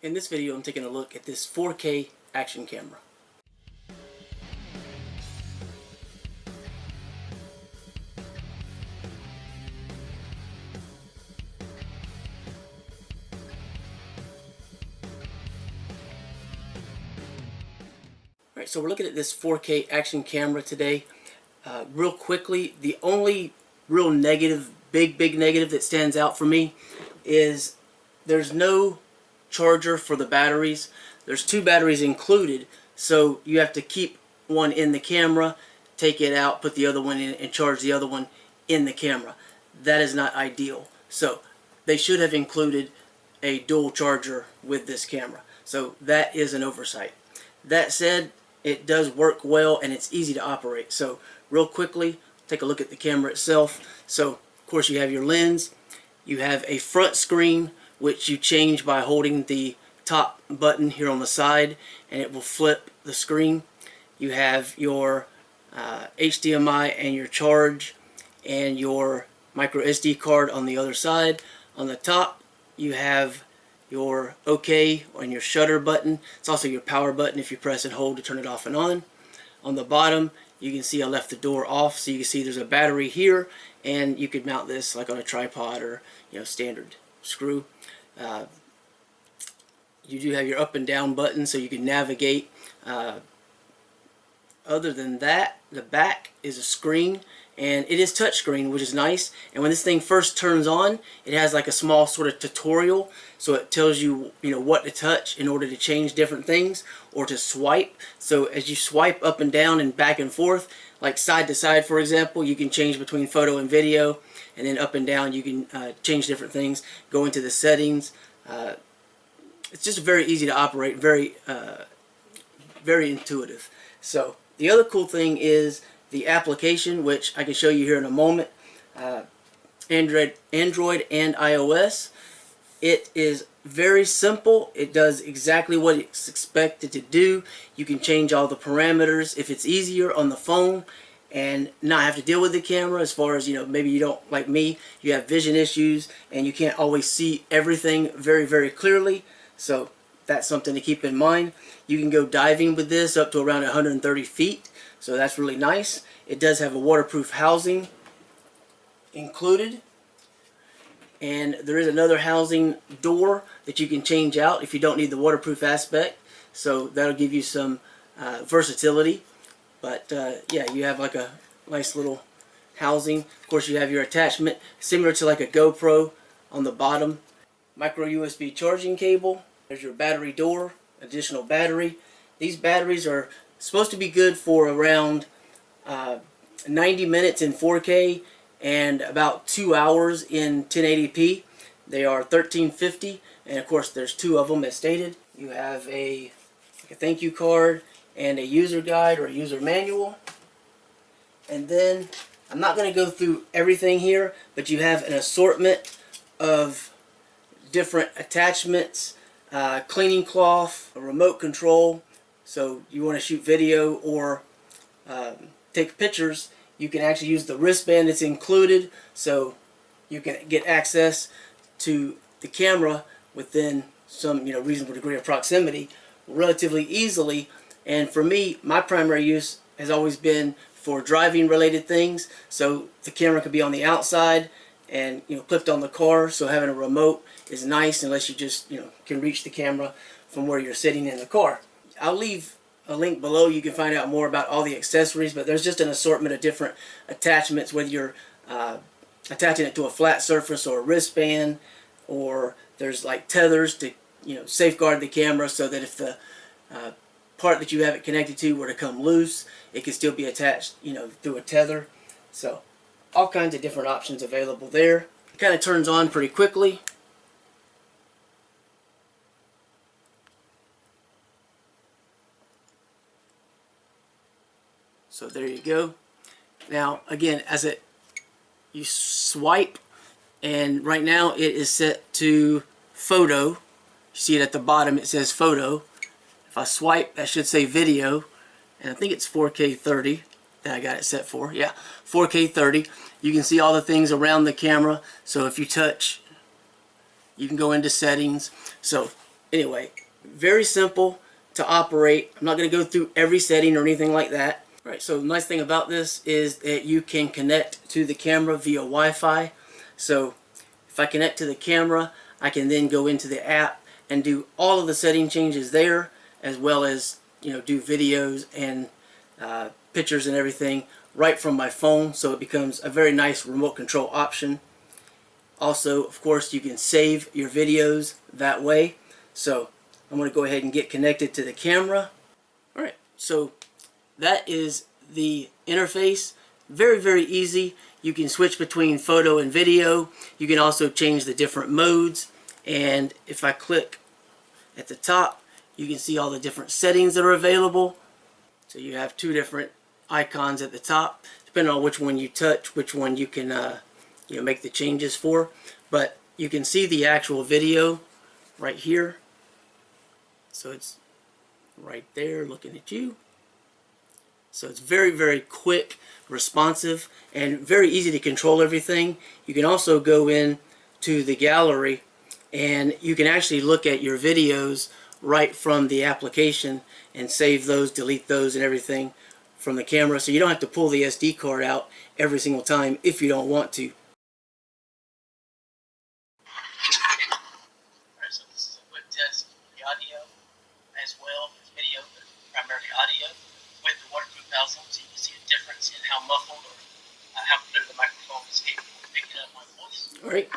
In this video, I'm taking a look at this 4K action camera. Alright, so we're looking at this 4K action camera today. Real quickly, the only real negative, big negative that stands out for me is there's no charger for the batteries. There's two batteries included, so you have to keep one in the camera, take it out, put the other one in, and charge the other one in the camera. That is not ideal. So they should have included a dual charger with this camera. So that is an oversight. That said, it does work well and it's easy to operate. So real quickly, take a look at the camera itself. So of course you have your lens, you have a front screen which you change by holding the top button here on the side and it will flip the screen. You have your HDMI and your charge and your micro SD card on the other side. On the top you have your OK and your shutter button. It's also your power button if you press and hold to turn it off and on. On the bottom you can see I left the door off, so you can see there's a battery here, and you could mount this like on a tripod or standard screw. You do have your up and down button so you can navigate. Other than that, the back is a screen, and it is touchscreen, which is nice. And when this thing first turns on, it has like a small sort of tutorial, so it tells you what to touch in order to change different things or to swipe. So as you swipe up and down and back and forth, like side to side for example, you can change between photo and video, and then up and down you can change different things, go into the settings. It's just very easy to operate, very intuitive. So the other cool thing is the application, which I can show you here in a moment. Android and iOS. It is very simple. It does exactly what it's expected to do. You can change all the parameters if it's easier on the phone and not have to deal with the camera, as far as maybe you don't, like me, you have vision issues and you can't always see everything very clearly. So that's something to keep in mind. You can go diving with this up to around 130 feet, so that's really nice. It does have a waterproof housing included, and there is another housing door that you can change out if you don't need the waterproof aspect, so that'll give you some versatility. But yeah, you have like a nice little housing. Of course you have your attachment similar to like a GoPro on the bottom. Micro USB charging cable. There's your battery door, additional battery. These batteries are supposed to be good for around 90 minutes in 4K and about 2 hours in 1080p. They are 1350, and of course there's two of them as stated. You have a thank you card and a user guide or a user manual. And then, I'm not going to go through everything here, but you have an assortment of different attachments, cleaning cloth, a remote control, so you want to shoot video or take pictures, you can actually use the wristband that's included, so you can get access to the camera within some reasonable degree of proximity relatively easily. And for me, my primary use has always been for driving related things, so the camera could be on the outside and clipped on the car, so having a remote is nice unless you just can reach the camera from where you're sitting in the car. I'll leave a link below. You can find out more about all the accessories, but there's just an assortment of different attachments, whether you're attaching it to a flat surface or a wristband, or there's like tethers to safeguard the camera so that if the part that you have it connected to were to come loose, it can still be attached through a tether. So all kinds of different options available there. It kind of turns on pretty quickly. So there you go. Now again, you swipe, and right now it is set to photo. You see it at the bottom, it says photo. If I swipe, that should say video, and I think it's 4K 30 that I got it set for. Yeah, 4K 30. You can see all the things around the camera, so if you touch, you can go into settings. So Anyway, very simple to operate. I'm not going to go through every setting or anything like that. All right, so the nice thing about this is that you can connect to the camera via Wi-Fi. So if I connect to the camera, I can then go into the app and do all of the setting changes there, as well as, you know, do videos and pictures and everything right from my phone. So it becomes a very nice remote control option. Also, of course, you can save your videos that way. So I'm going to go ahead and get connected to the camera. All right, so that is the interface. Very, very easy. You can switch between photo and video. You can also change the different modes. And if I click at the top, you can see all the different settings that are available. So you have two different icons at the top, depending on which one you touch, which one you can you know, make the changes for. But you can see the actual video right here. So it's right there looking at you. So it's very, very quick, responsive, and very easy to control everything. You can also go in to the gallery and you can actually look at your videos right from the application and save those, delete those, and everything from the camera. So you don't have to pull the SD card out every single time if you don't want to. Alright, so this is a quick test of the audio as well as video, but primarily audio, with the waterproof housing, so you can see a difference in how muffled or how clear the microphone is capable of picking up my voice. Alright,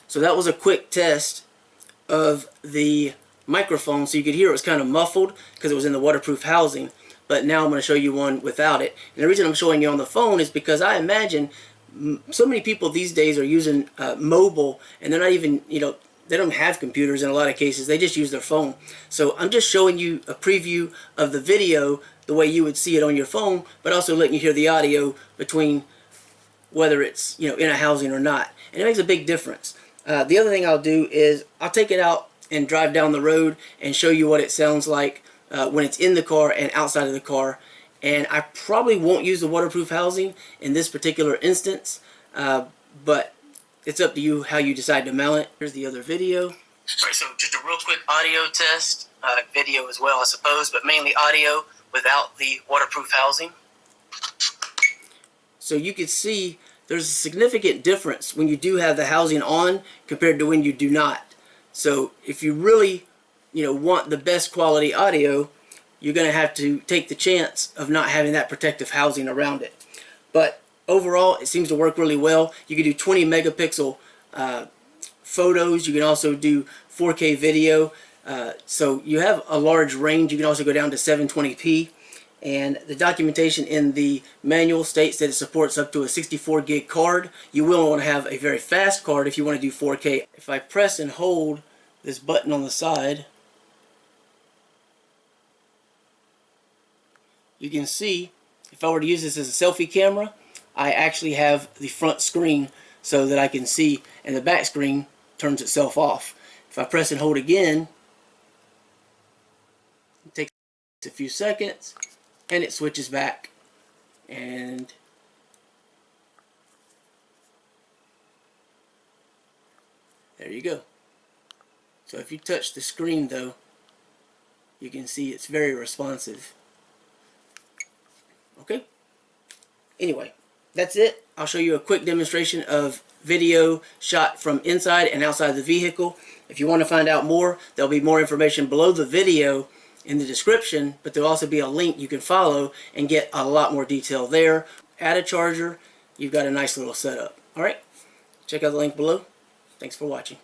so that was a quick test of the microphone, so you could hear it was kind of muffled because it was in the waterproof housing. But now I'm going to show you one without it. And the reason I'm showing you on the phone is because I imagine so many people these days are using mobile, and they're not even, you know, they don't have computers in a lot of cases. They just use their phone. So I'm just showing you a preview of the video the way you would see it on your phone, but also letting you hear the audio between whether it's, you know, in a housing or not. And it makes a big difference. The other thing I'll do is I'll take it out and drive down the road and show you what it sounds like when it's in the car and outside of the car. And I probably won't use the waterproof housing in this particular instance, but it's up to you how you decide to mount it. Here's the other video. Alright, so just a real quick audio test, video as well I suppose, but mainly audio without the waterproof housing. So you can see there's a significant difference when you do have the housing on compared to when you do not. So if you really, you know, want the best quality audio, you're going to have to take the chance of not having that protective housing around it. But overall, it seems to work really well. You can do 20 megapixel photos. You can also do 4K video. So you have a large range. You can also go down to 720p. And the documentation in the manual states that it supports up to a 64 gig card. You will want to have a very fast card if you want to do 4K. If I press and hold this button on the side, you can see if I were to use this as a selfie camera, I actually have the front screen so that I can see, and the back screen turns itself off. If I press and hold again, it takes a few seconds and it switches back, and there you go. So if you touch the screen though, you can see it's very responsive. Okay, anyway, that's it. I'll show you a quick demonstration of video shot from inside and outside the vehicle. If you want to find out more, there'll be more information below the video in the description, but there'll also be a link you can follow and get a lot more detail there. Add a charger, you've got a nice little setup. Alright, check out the link below. Thanks for watching.